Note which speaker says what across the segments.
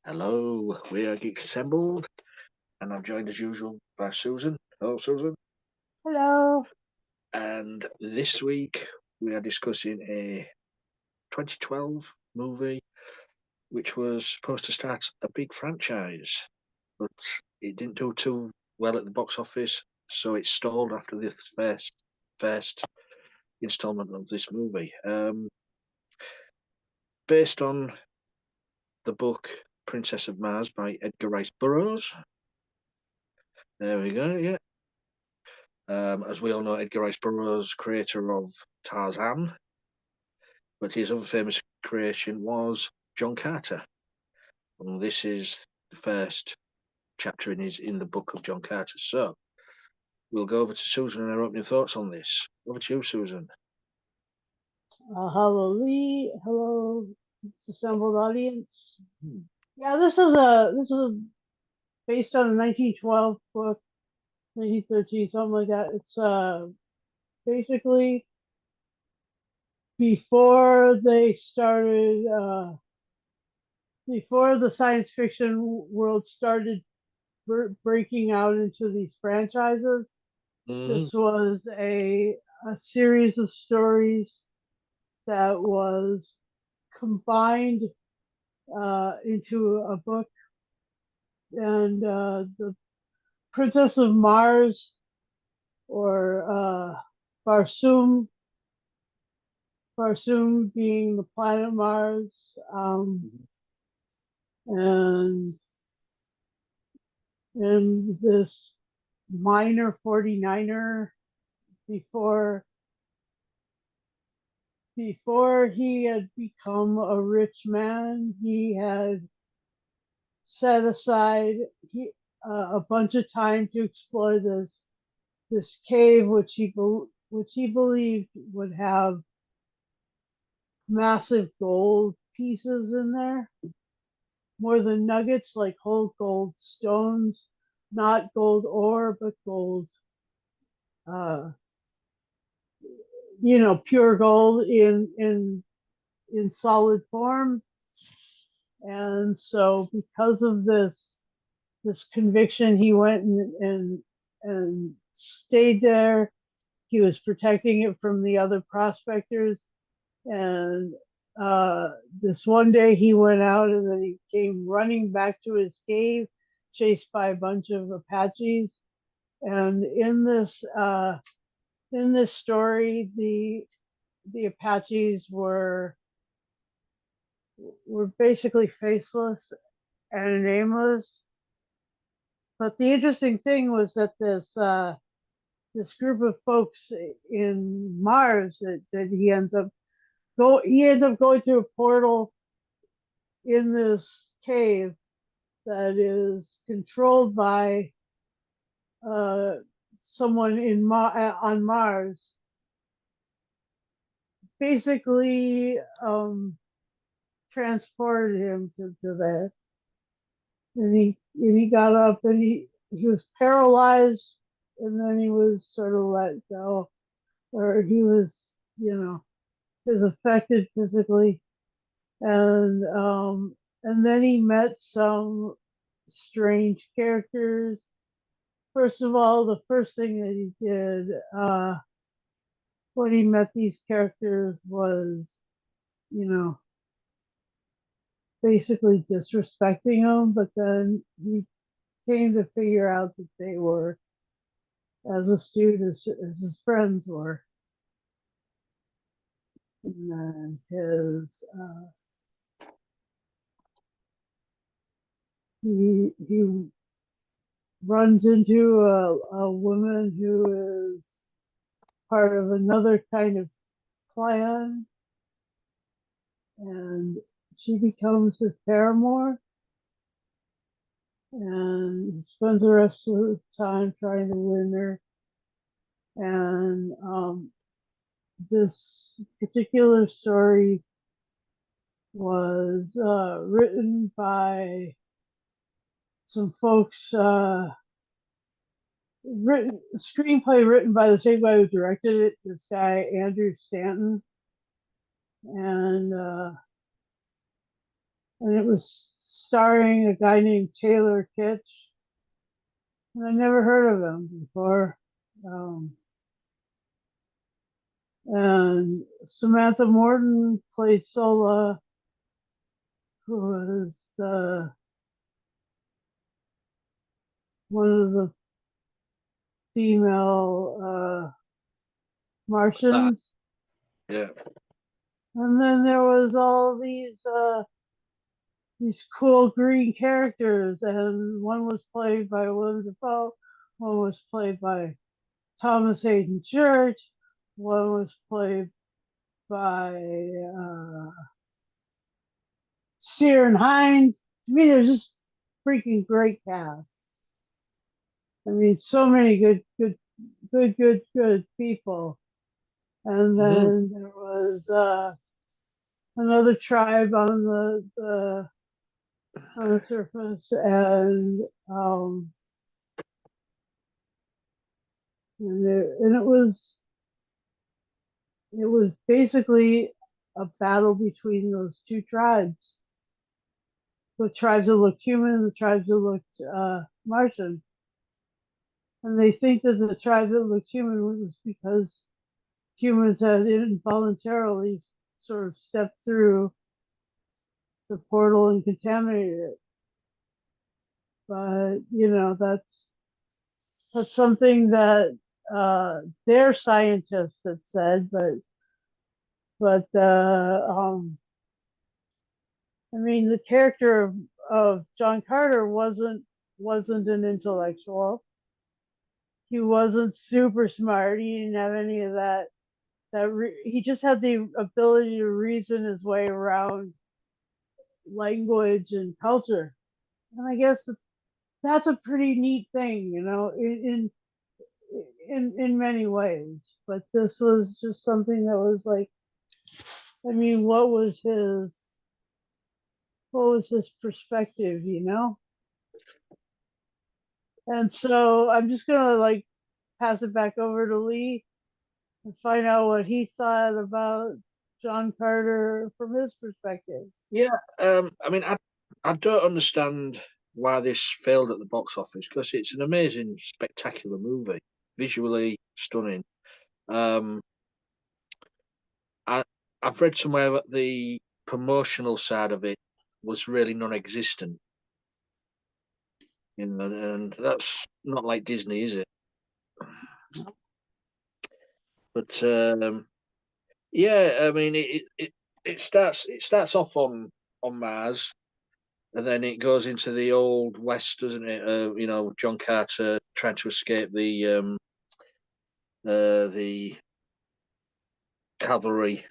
Speaker 1: Hello, we are Geeks Assembled, and I'm joined as usual by Susan. Hello, Susan.
Speaker 2: Hello.
Speaker 1: And this week we are discussing a 2012 movie which was supposed to start a big franchise, but it didn't do too well at the box office, so it stalled after the first installment of this movie. Based on the book Princess of Mars by Edgar Rice Burroughs. There we go, yeah. As we all know, Edgar Rice Burroughs, creator of Tarzan, but his other famous creation was John Carter. And this is the first chapter in the book of John Carter. So we'll go over to Susan and her opening thoughts on this. Over to you, Susan.
Speaker 2: Hello, Lee. Hello, assembled audience. Yeah, this was based on a 1912 book, 1913, something like that. It's basically before they started, before the science fiction world started breaking out into these franchises. This was a series of stories that was combined into a book, and the Princess of Mars, or Barsoom, Barsoom being the planet Mars, and this minor 49er before he had become a rich man. He had set aside a bunch of time to explore this cave, which he believed would have massive gold pieces in there, more than nuggets, like whole gold stones, not gold ore, but gold, uh, pure gold in solid form. And so, because of this conviction, he went and stayed there. He was protecting it from the other prospectors. And this one day he went out, and then he came running back to his cave, chased by a bunch of Apaches. And in this story, the Apaches were basically faceless and nameless. But the interesting thing was that this group of folks in Mars, that he ends up going through a portal in this cave that is controlled by someone on Mars. Basically, transported him to there, and he got up, and he was paralyzed, and then he was sort of let go, or he was, was affected physically. And then he met some strange characters. First of all, the first thing that he did when he met these characters was, you know, basically disrespecting them. But then he came to figure out that they were as astute as his friends were. And then he runs into a woman who is part of another kind of clan, and she becomes his paramour, and he spends the rest of the time trying to win her. And this particular story was written by some folks, screenplay written by the same guy who directed it, this guy Andrew Stanton, and it was starring a guy named Taylor Kitsch. And I never heard of him before. Um, and Samantha Morton played Sola, who was one of the female Martians.
Speaker 1: Yeah.
Speaker 2: And then there was all these cool green characters, and one was played by Willem Dafoe, one was played by Thomas Hayden Church, one was played by Ciarán Hinds. I mean, there's just freaking great cast. I mean, so many good people. And
Speaker 1: Mm-hmm.
Speaker 2: then there was another tribe on the surface, and it was basically a battle between those two tribes, the tribes that looked human and the tribes that looked Martian. And they think that the tribe that looked human was because humans had involuntarily sort of stepped through the portal and contaminated it. But that's something that their scientists had said, but I mean, the character of John Carter wasn't an intellectual. He wasn't super smart. He didn't have any of that. He just had the ability to reason his way around language and culture. And I guess that's a pretty neat thing, in many ways. But this was just something that was like, I mean, what was his perspective? And so I'm just gonna like pass it back over to Lee and find out what he thought about John Carter from his perspective.
Speaker 1: Yeah. I mean, I don't understand why this failed at the box office because it's an amazing, spectacular movie, visually stunning. Um, I I've read somewhere that the promotional side of it was really non-existent, and that's not like Disney, is it? But yeah, I mean, it starts off on Mars, and then it goes into the old West, doesn't it? John Carter trying to escape the cavalry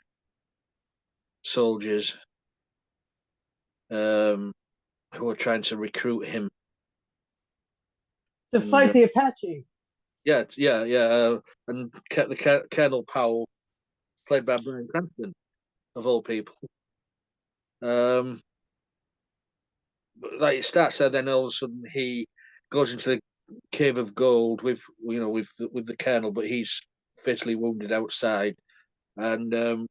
Speaker 1: soldiers um, who are trying to recruit him.
Speaker 2: To
Speaker 1: And
Speaker 2: fight the Apache.
Speaker 1: yeah, yeah, yeah. And Colonel Powell, played by Bryan Cranston, of all people. Um, but like it starts there, then all of a sudden he goes into the cave of gold with the colonel, but he's fatally wounded outside, and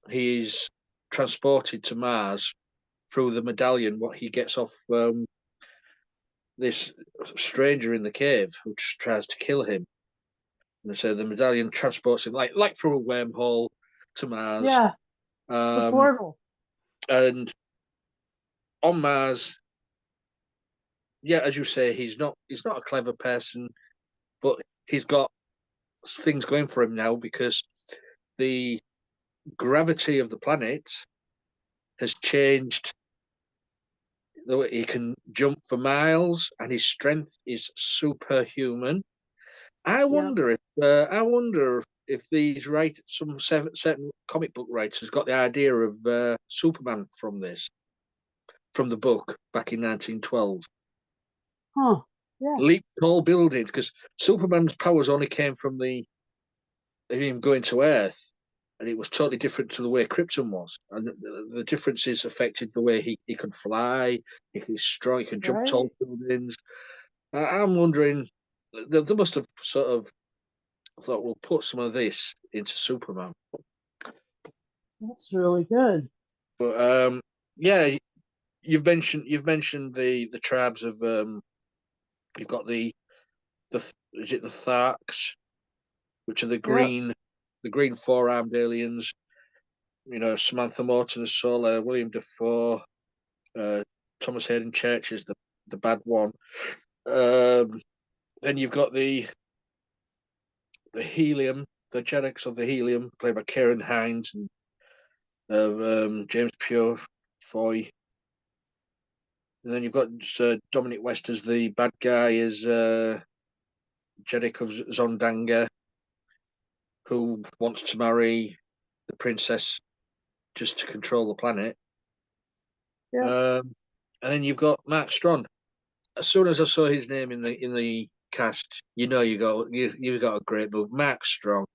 Speaker 1: he's transported to Mars through the medallion. What he gets off this stranger in the cave who tries to kill him. And so the medallion transports him like through a wormhole to Mars.
Speaker 2: Yeah, it's a
Speaker 1: Um,
Speaker 2: portal.
Speaker 1: and on Mars, yeah, as you say, he's not a clever person, but he's got things going for him now because the gravity of the planet has changed. He can jump for miles, and his strength is superhuman.
Speaker 2: Yep.
Speaker 1: I wonder if these some certain comic book writers got the idea of Superman from the book back in 1912.
Speaker 2: Huh. Yeah.
Speaker 1: Leap tall buildings, because Superman's powers only came from him going to Earth, and it was totally different to the way Krypton was. And the differences affected the way he could fly, he could strong, he could jump
Speaker 2: Right.
Speaker 1: tall buildings. I'm wondering, they must have sort of thought we'll put some of this into Superman.
Speaker 2: That's really good.
Speaker 1: But yeah, you've mentioned the tribes of you've got is it the Tharks, which are
Speaker 2: Yep.
Speaker 1: the green four-armed aliens. Samantha Morton as Sola, William Dafoe, uh, Thomas Hayden Church is the bad one. Then you've got the Helium, the Jedix of the Helium, played by Kieran Hines and James Purefoy. And then you've got Dominic West as the bad guy, as Jeddick of Zondanga, who wants to marry the princess just to control the planet.
Speaker 2: Yep.
Speaker 1: And then you've got Mark Strong. As soon as I saw his name in the cast, you've got a great book. Mark Strong,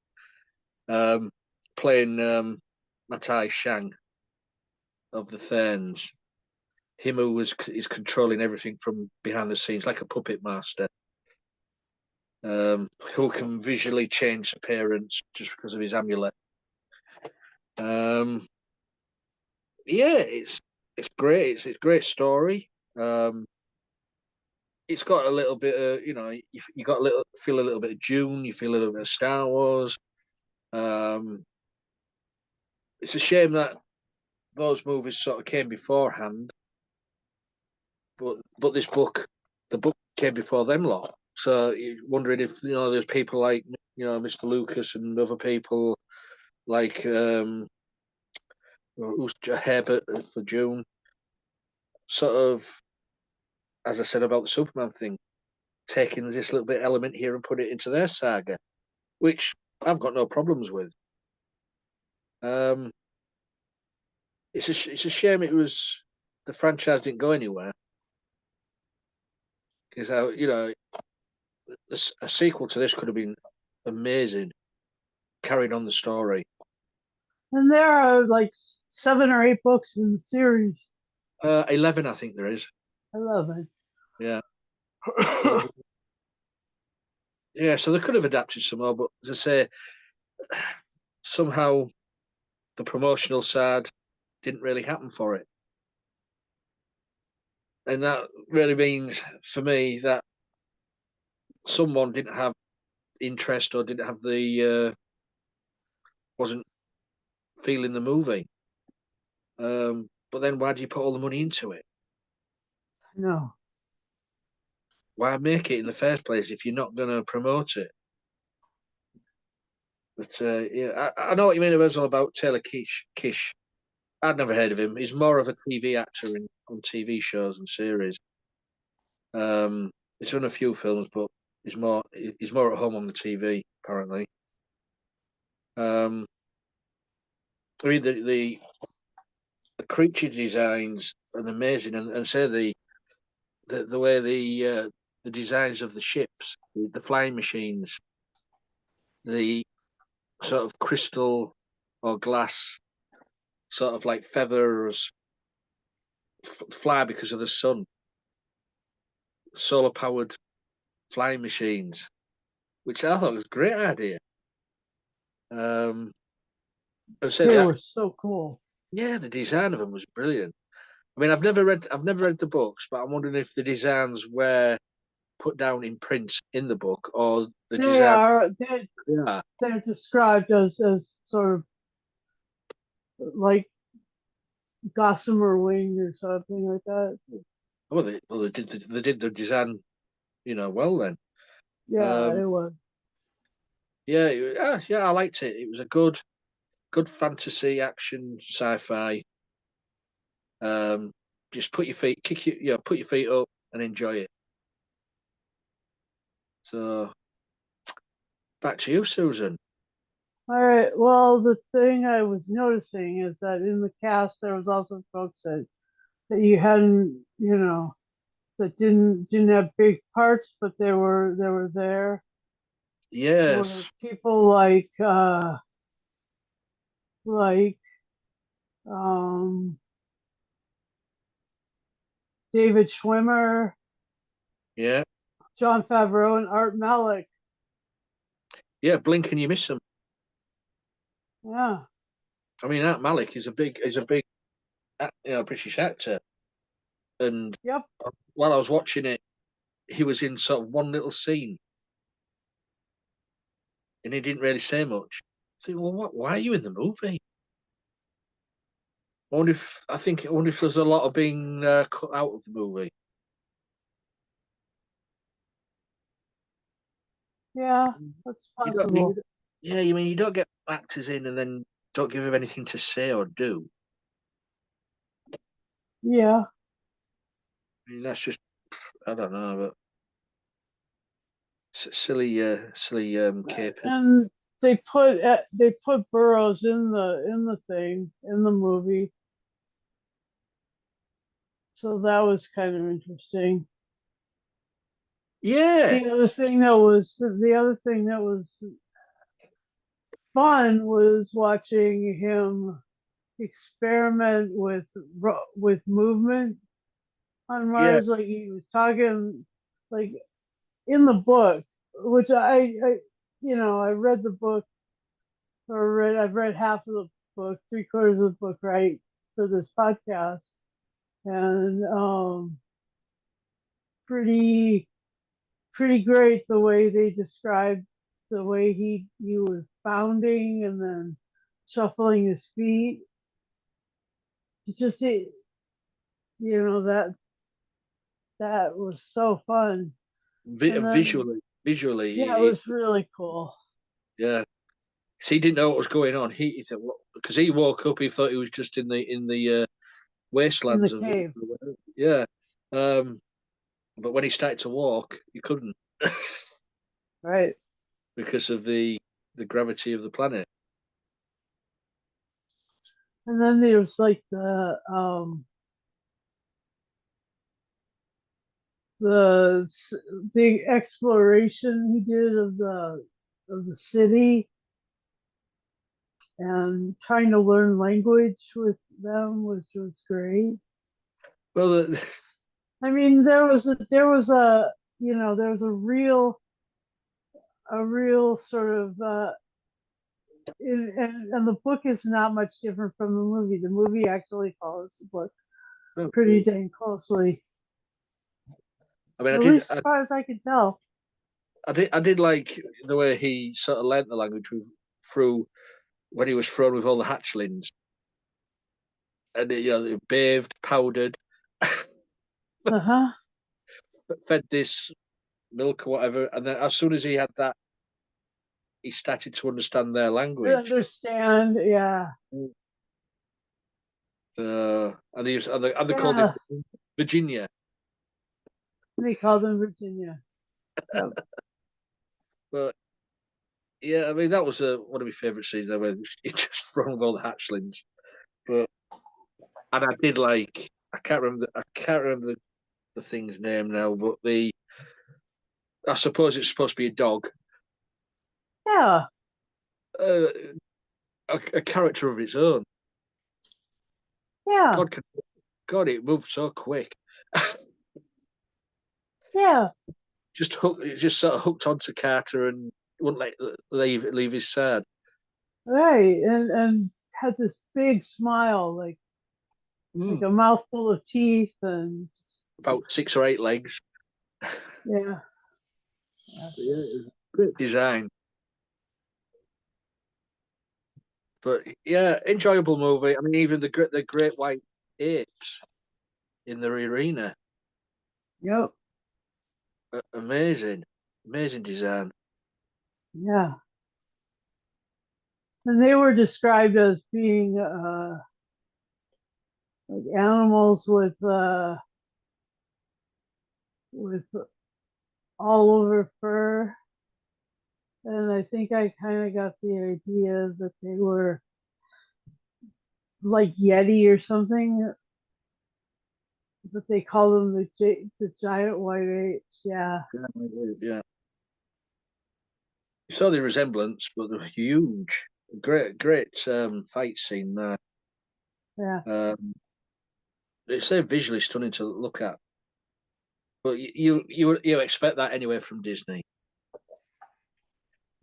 Speaker 1: um, playing Matai Shang of the Therns. Him who is controlling everything from behind the scenes, like a puppet master. Who can visually change appearance just because of his amulet. Um, yeah, it's great. It's a great story. It's got a little bit of you got feel a little bit of Dune. You feel a little bit of Star Wars. Um, it's a shame that those movies sort of came beforehand, but the book came before them lot. So you're wondering if there's people like Mr. Lucas and other people like who's Herbert for June, sort of, as I said about the Superman thing, taking this little bit element here and put it into their saga, which I've got no problems with. Um, it's a shame the franchise didn't go anywhere because a sequel to this could have been amazing, carried on the story.
Speaker 2: And there are like 7 or 8 books in the series.
Speaker 1: 11, I think there is.
Speaker 2: 11.
Speaker 1: Yeah, yeah. So they could have adapted some more, but as I say, somehow the promotional side didn't really happen for it. And that really means for me that someone didn't have interest or didn't have wasn't feeling the movie. But then why do you put all the money into it?
Speaker 2: No.
Speaker 1: Why make it in the first place if you're not going to promote it? But yeah, I know what you mean. It was all about Taylor Kish. I'd never heard of him. He's more of a TV actor on TV shows and series. He's done a few films, but he's more at home on the TV apparently. Um, I mean the creature designs are amazing, and say the way the designs of the ships, the flying machines, the sort of crystal or glass sort of like feathers fly because of the sun, solar powered flying machines, which I thought was a great idea. And say
Speaker 2: They
Speaker 1: that,
Speaker 2: were so cool.
Speaker 1: yeah, the design of them was brilliant. I mean, I've never read the books, but I'm wondering if the designs were put down in print in the book or the
Speaker 2: They
Speaker 1: design.
Speaker 2: are
Speaker 1: Yeah.
Speaker 2: they're described as sort of like gossamer wing or something like that.
Speaker 1: They did the design, well then.
Speaker 2: Yeah,
Speaker 1: Um,
Speaker 2: it was.
Speaker 1: yeah, yeah, I liked it. It was a good fantasy action sci-fi. Um, just put your feet up and enjoy it. So back to you, Susan.
Speaker 2: All right. Well, the thing I was noticing is that in the cast there was also folks that you hadn't, that didn't have big parts, but they were there. There were
Speaker 1: Yes,
Speaker 2: people like um, David Schwimmer,
Speaker 1: yeah,
Speaker 2: John Favreau, and Art Malik.
Speaker 1: yeah. Blink and you miss them.
Speaker 2: Yeah,
Speaker 1: I mean, Art Malik is a big British actor. And
Speaker 2: Yep.
Speaker 1: while I was watching it, he was in sort of one little scene, and he didn't really say much. I think, well, what? Why are you in the movie? I wonder if there's a lot of being cut out of the movie.
Speaker 2: Yeah, that's
Speaker 1: You don't, I mean,
Speaker 2: possible.
Speaker 1: yeah, you mean you don't get actors in and then don't give them anything to say or do.
Speaker 2: Yeah.
Speaker 1: I mean, that's just I don't know, but silly capers.
Speaker 2: And they put Burroughs in the thing in the movie, so that was kind of interesting.
Speaker 1: Yeah,
Speaker 2: The other thing that was fun was watching him experiment with movement on
Speaker 1: yeah.
Speaker 2: Mars. Like he was talking, like in the book, which I read the book I've read half of the book, three-quarters of the book, right, for this podcast, and pretty pretty great the way they described the way he was bounding and then shuffling his feet. It just that was so fun. And then
Speaker 1: Visually,
Speaker 2: yeah, it was really cool.
Speaker 1: yeah. 'Cause he didn't know what was going on. He thought because he woke up, he thought he was just in the
Speaker 2: In the
Speaker 1: wastelands of
Speaker 2: cave,
Speaker 1: yeah. Um, but when he started to walk, he couldn't
Speaker 2: right?
Speaker 1: because of the gravity of the planet.
Speaker 2: And then there's like the the exploration he did of the city and trying to learn language with them, which was great.
Speaker 1: Well,
Speaker 2: I mean, there was a real sort of and the book is not much different from the movie. The movie actually follows the book pretty dang closely,
Speaker 1: I mean,
Speaker 2: at least as far as I can tell.
Speaker 1: I did like the way he sort of learnt the language through when he was thrown with all the hatchlings, and they bathed, powdered,
Speaker 2: Uh huh.
Speaker 1: fed this milk or whatever, and then as soon as he had that, he started to understand their language.
Speaker 2: Understand? Yeah,
Speaker 1: And they called
Speaker 2: yeah.
Speaker 1: it Virginia.
Speaker 2: They called him Virginia. Yep.
Speaker 1: But yeah, I mean that was one of my favourite scenes there when he just thrown with all the hatchlings. But and I did like I can't remember the thing's name now, but the I suppose it's supposed to be a dog.
Speaker 2: Yeah,
Speaker 1: Uh, a character of its own.
Speaker 2: yeah,
Speaker 1: God, God, it moved so quick.
Speaker 2: yeah.
Speaker 1: It just sort of hooked onto Carter and wouldn't leave his side.
Speaker 2: Right. And had this big smile, like
Speaker 1: Mm,
Speaker 2: a mouthful of teeth, and
Speaker 1: about 6 or 8 legs.
Speaker 2: yeah, yeah,
Speaker 1: Yeah, it was great design. But yeah, enjoyable movie. I mean, even the great white apes in the arena,
Speaker 2: yep,
Speaker 1: amazing, amazing design.
Speaker 2: yeah. And they were described as being like animals with all over fur. And I think I kind of got the idea that they were like Yeti or something, but they call them the giant white apes. Yeah,
Speaker 1: Yeah, yeah. You saw the resemblance, but they're huge. Great fight scene there.
Speaker 2: yeah.
Speaker 1: Um, it's so visually stunning to look at. But you expect that anyway from Disney.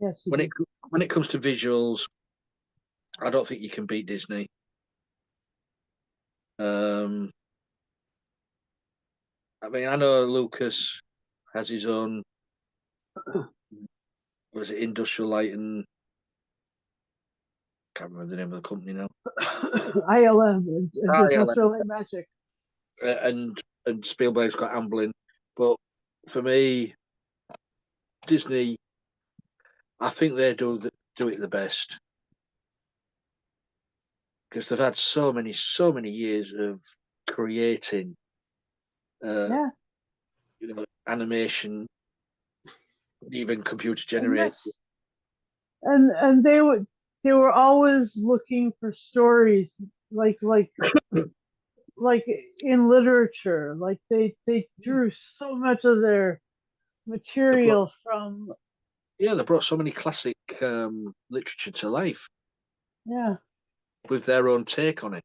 Speaker 2: Yes, you
Speaker 1: When it
Speaker 2: do.
Speaker 1: when it comes to visuals, I don't think you can beat Disney. Um, I mean, I know Lucas has his own, was it Industrial Light and can't remember the name of the company now.
Speaker 2: ILM,
Speaker 1: Oh yeah,
Speaker 2: Industrial Light Magic.
Speaker 1: and Spielberg's got Amblin, but for me, Disney, I think they do it the best because they've had so many years of creating, uh,
Speaker 2: Yeah,
Speaker 1: animation, even computer
Speaker 2: and
Speaker 1: generated.
Speaker 2: this, and they were always looking for stories like like like in literature. Like they drew so much of their
Speaker 1: They brought,
Speaker 2: material from.
Speaker 1: yeah, they brought so many classic literature to life
Speaker 2: Yeah,
Speaker 1: with their own take on it,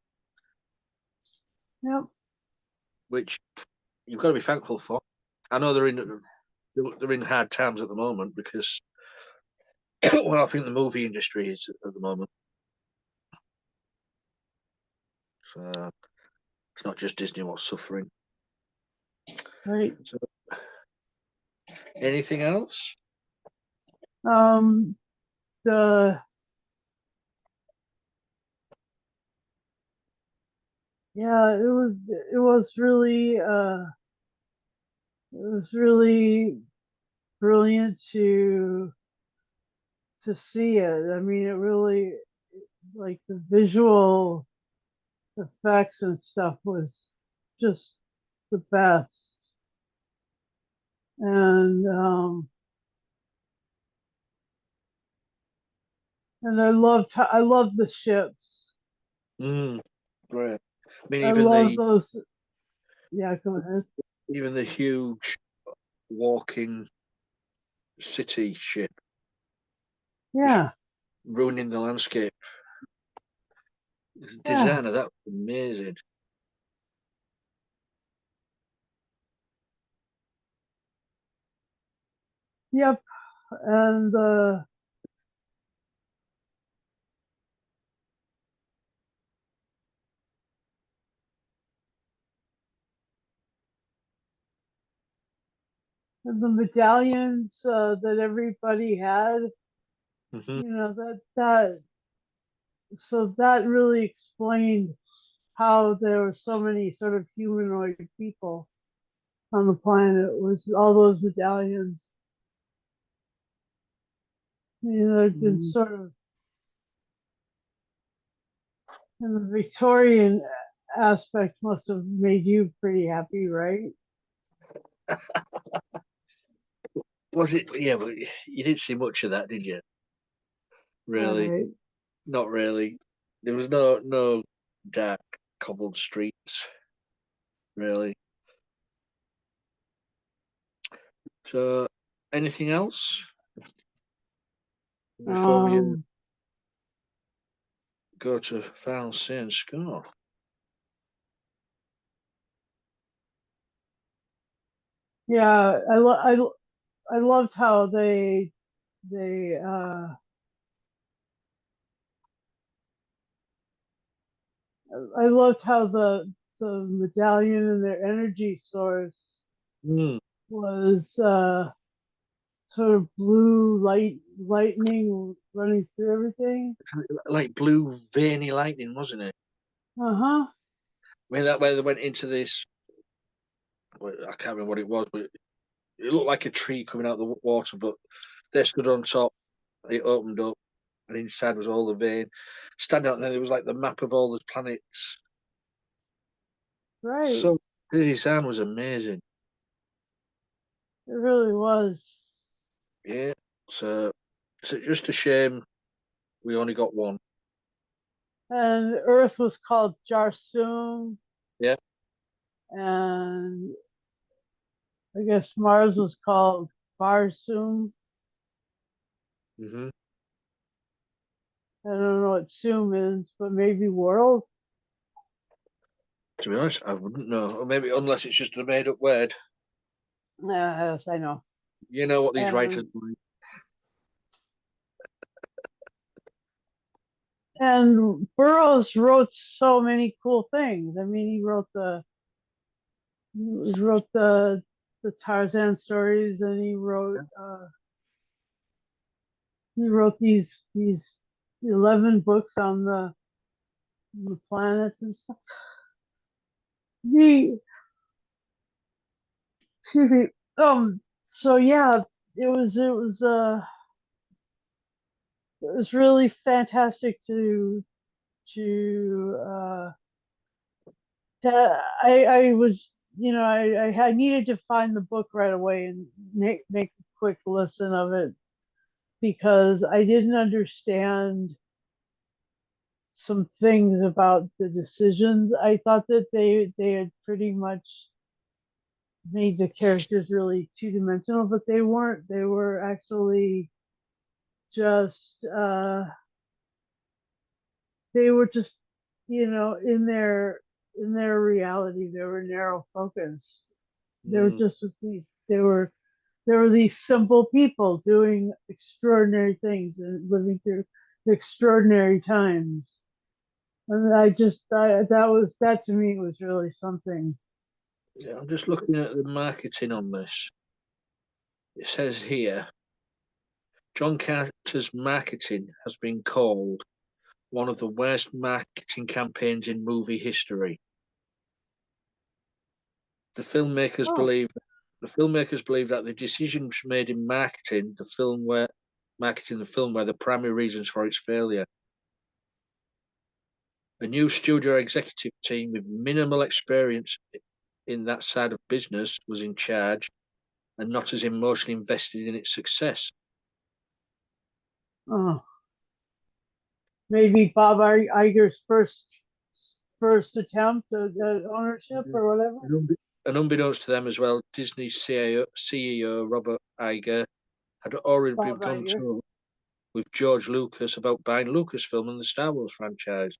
Speaker 2: yep,
Speaker 1: which you've got to be thankful for. I know they're in hard times at the moment because well, I think the movie industry is at the moment. So it's not just Disney what's suffering.
Speaker 2: right.
Speaker 1: So, anything else?
Speaker 2: Um, the yeah, it was really brilliant to see it. I mean, it really like the visual effects and stuff was just the best. And I loved the ships.
Speaker 1: Mm, great. I mean,
Speaker 2: I love those. Yeah, go ahead.
Speaker 1: even the huge walking city ship, just
Speaker 2: Yeah,
Speaker 1: ruining the landscape. The
Speaker 2: yeah,
Speaker 1: design of that was amazing.
Speaker 2: yep. And the medallions that everybody had,
Speaker 1: Hmm.
Speaker 2: you know, that so that really explained how there were so many sort of humanoid people on the planet was all those medallions. You know, there'd been
Speaker 1: Mm.
Speaker 2: sort of and the Victorian aspect must have made you pretty happy, right?
Speaker 1: Was it? Yeah, but you didn't see much of that, did you?
Speaker 2: All
Speaker 1: Really?
Speaker 2: right.
Speaker 1: Not really. There was no dark cobbled streets, really. So, anything else before we
Speaker 2: Um,
Speaker 1: go to final say and score?
Speaker 2: yeah, I loved how they I loved how the medallion and their energy source
Speaker 1: Mm.
Speaker 2: was sort of blue lightning running through everything.
Speaker 1: Like blue veiny lightning, wasn't it?
Speaker 2: Uh-huh.
Speaker 1: When that where they went into this, well, I can't remember what it was, but it looked like a tree coming out of the water. But they stood on top. It opened up, and inside was all the vein. Standing out there, there was like the map of all the planets.
Speaker 2: Right.
Speaker 1: So the design was amazing.
Speaker 2: It really was.
Speaker 1: Yeah. So it's just a shame we only got one.
Speaker 2: And Earth was called Jarsum,
Speaker 1: Yeah.
Speaker 2: and I guess Mars was called Barsum.
Speaker 1: Hmm.
Speaker 2: I don't know what Sum is, but maybe world.
Speaker 1: To be honest, I wouldn't know. Or maybe unless it's just a made up word.
Speaker 2: Yes, I know.
Speaker 1: You know what these writers
Speaker 2: And
Speaker 1: like.
Speaker 2: and Burroughs wrote so many cool things. I mean, he wrote He wrote the Tarzan stories, and he wrote these 11 books on the planets and stuff. The excuse me. So yeah, it was it was uh it was really fantastic to I was I needed to find the book right away and make a quick listen of it because I didn't understand some things about the decisions. I thought that they had pretty much made the characters really two dimensional, but they weren't. They were actually just they were just in their reality. They were narrow focus. They were
Speaker 1: Mm,
Speaker 2: just these. There were these simple people doing extraordinary things and living through extraordinary times. And that to me was really something.
Speaker 1: yeah, I'm just looking at the marketing on this. It says here, John Carter's marketing has been called one of the worst marketing campaigns in movie history. The filmmakers
Speaker 2: Oh,
Speaker 1: believe the filmmakers believe that the decisions made in marketing the film were the primary reasons for its failure. A new studio executive team with minimal experience in that side of business was in charge and not as emotionally invested in its success.
Speaker 2: oh, maybe Bob Iger's first attempt at ownership or whatever.
Speaker 1: And unbeknownst to them as well, Disney CEO Robert Iger had already
Speaker 2: Bob
Speaker 1: begun
Speaker 2: Iger,
Speaker 1: to with George Lucas about buying Lucasfilm and the Star Wars franchise.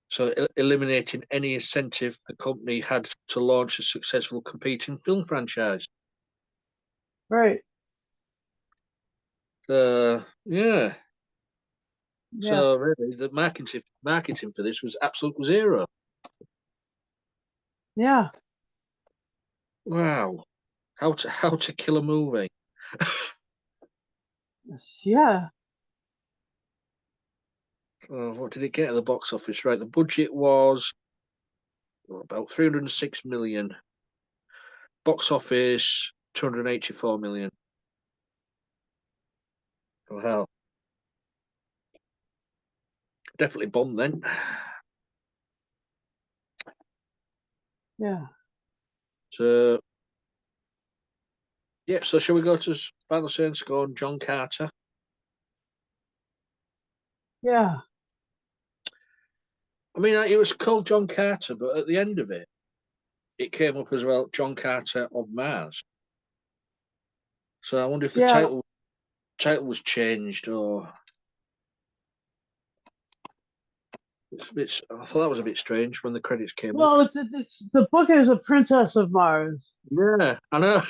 Speaker 1: So eliminating any incentive the company had to launch a successful competing film franchise.
Speaker 2: right?
Speaker 1: Yeah.
Speaker 2: Yeah,
Speaker 1: So really, the marketing for this was absolute zero.
Speaker 2: yeah,
Speaker 1: Wow. How to kill a movie?
Speaker 2: yeah.
Speaker 1: What did it get at the box office? Right, the budget was about 306 million. Box office 284 million. Oh hell, definitely bombed then.
Speaker 2: Yeah,
Speaker 1: So yeah, so shall we go to final say and score on John Carter?
Speaker 2: yeah,
Speaker 1: I mean, it was called John Carter, but at the end of it, it came up as well, John Carter on Mars. So I wonder if the
Speaker 2: yeah.
Speaker 1: title was changed or it's a bit. I thought that was a bit strange when the credits came up.
Speaker 2: Well, it's the book is a Princess of Mars,
Speaker 1: Yeah, I know.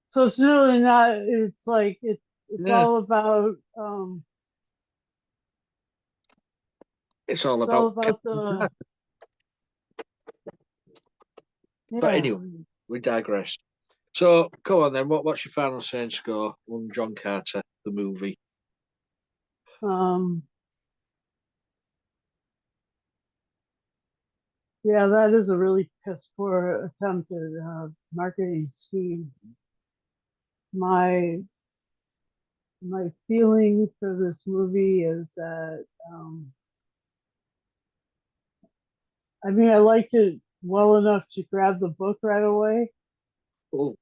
Speaker 2: so it's really not. It's like it's
Speaker 1: Yeah,
Speaker 2: all about
Speaker 1: it's all
Speaker 2: it's all
Speaker 1: about
Speaker 2: about
Speaker 1: Captain
Speaker 2: the
Speaker 1: Carter. But
Speaker 2: yeah.
Speaker 1: anyway, we digress. So come on then. What's your final say and score on John Carter, the movie?
Speaker 2: Um, yeah, that is a really piss poor attempt at marketing scheme. My my feeling for this movie is that I mean I liked it well enough to grab the book right away.
Speaker 1: Oh,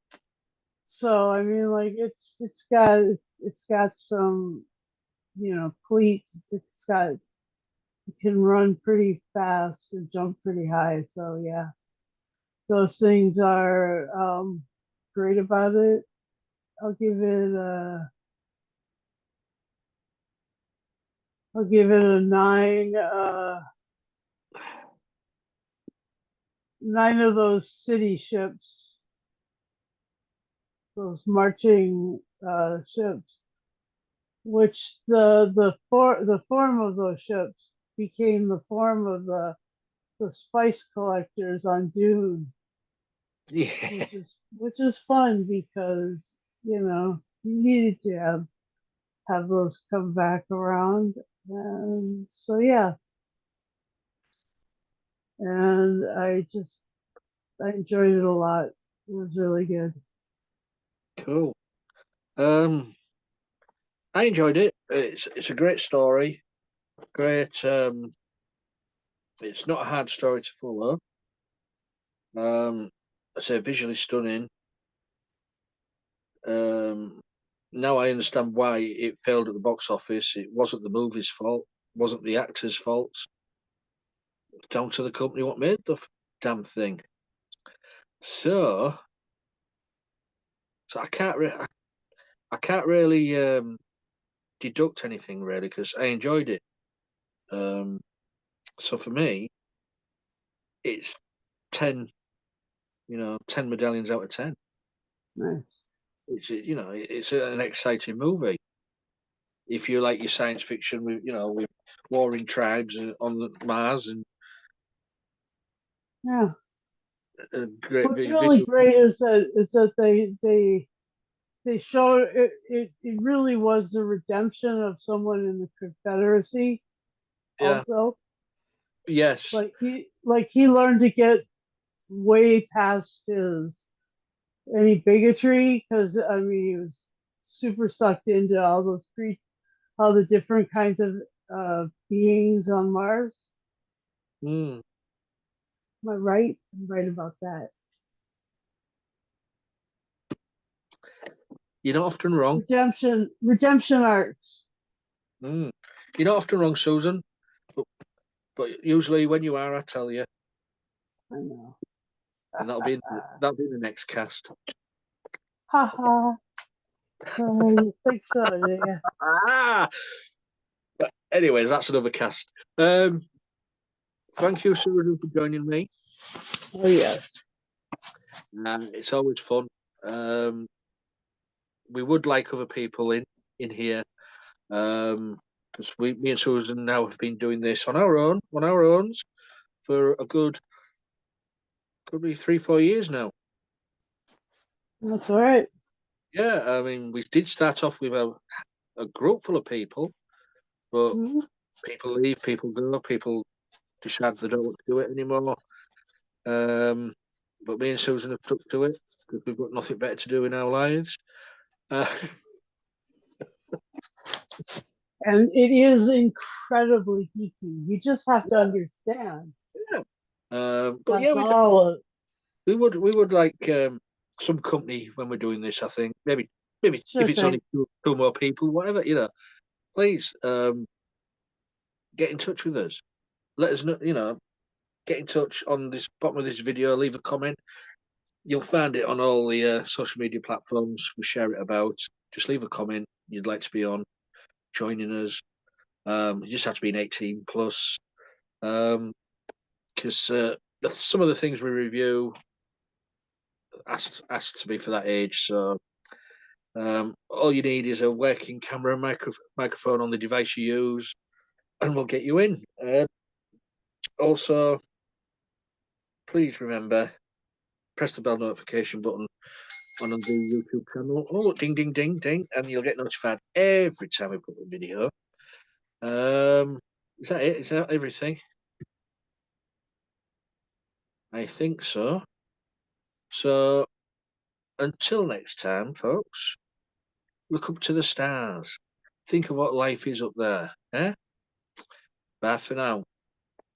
Speaker 2: So I mean like it's got some cleats. It's got it can run pretty fast and jump pretty high. So yeah, those things are great about it. I'll give it a I'll give it a nine. Nine of those city ships, those marching ships, which the form of those ships became the form of the spice collectors on Dune,
Speaker 1: Yeah,
Speaker 2: which is fun because you needed to have those come back around, and so yeah, and I enjoyed it a lot. It was really good.
Speaker 1: cool. Um, I enjoyed it. It's a great story. Great. It's not a hard story to follow. I say visually stunning. Um, now I understand why it failed at the box office. It wasn't the movie's fault. It wasn't the actors' faults. It's down to the company what made the damn thing. So, so I can't really deduct anything really because I enjoyed it. Um, so for me, it's 10, 10 medallions out of 10.
Speaker 2: Nice.
Speaker 1: It's an exciting movie. If you like your science fiction with warring tribes on Mars and
Speaker 2: Yeah.
Speaker 1: a great
Speaker 2: What's
Speaker 1: big
Speaker 2: really
Speaker 1: video.
Speaker 2: great is that they show it really was the redemption of someone in the Confederacy
Speaker 1: Yeah.
Speaker 2: also.
Speaker 1: Yes.
Speaker 2: He learned to get way past his any bigotry, because I mean he was super sucked into all the different kinds of beings on Mars.
Speaker 1: Mm.
Speaker 2: Am I right? I'm right about that.
Speaker 1: You're not often wrong.
Speaker 2: Redemption arcs.
Speaker 1: Mm. You're not often wrong, Susan. But, but usually when you are, I tell you,
Speaker 2: I know.
Speaker 1: and that'll be the next cast.
Speaker 2: Ha ha. You think so, yeah.
Speaker 1: Ah. But anyways, that's another cast. Um, Thank you, Susan, for joining me.
Speaker 2: Oh yes.
Speaker 1: It's always fun. Um, we would like other people in here because me and Susan now have been doing this on our own for a good, could be 3 4 years now.
Speaker 2: That's all right.
Speaker 1: Yeah, I mean, we did start off with a group full of people, but
Speaker 2: Mhm.
Speaker 1: people leave, people go, people decide they don't want to do it anymore. Um, but me and Susan have stuck to it because we've got nothing better to do in our lives. Uh,
Speaker 2: And it is incredibly geeky. You just have to understand.
Speaker 1: yeah. But yeah,
Speaker 2: That's all.
Speaker 1: we would like some company when we're doing this. I think maybe
Speaker 2: Sure
Speaker 1: if it's only
Speaker 2: thing.
Speaker 1: two more people, whatever, please get in touch with us. Let us know. Get in touch on this bottom of this video. Leave a comment. You'll find it on all the social media platforms. We share it about. Just leave a comment. You'd like to be on joining us. You just have to be an 18 plus. Because some of the things we review asked to be for that age. So all you need is a working camera and microphone on the device you use, and we'll get you in. Also, please remember press the bell notification button on the YouTube channel. Oh, ding, ding, ding, ding, and you'll get notified every time we put a video. Is that it? Is that everything? I think so. So until next time, folks, look up to the stars. Think of what life is up there. Eh? Bye for now.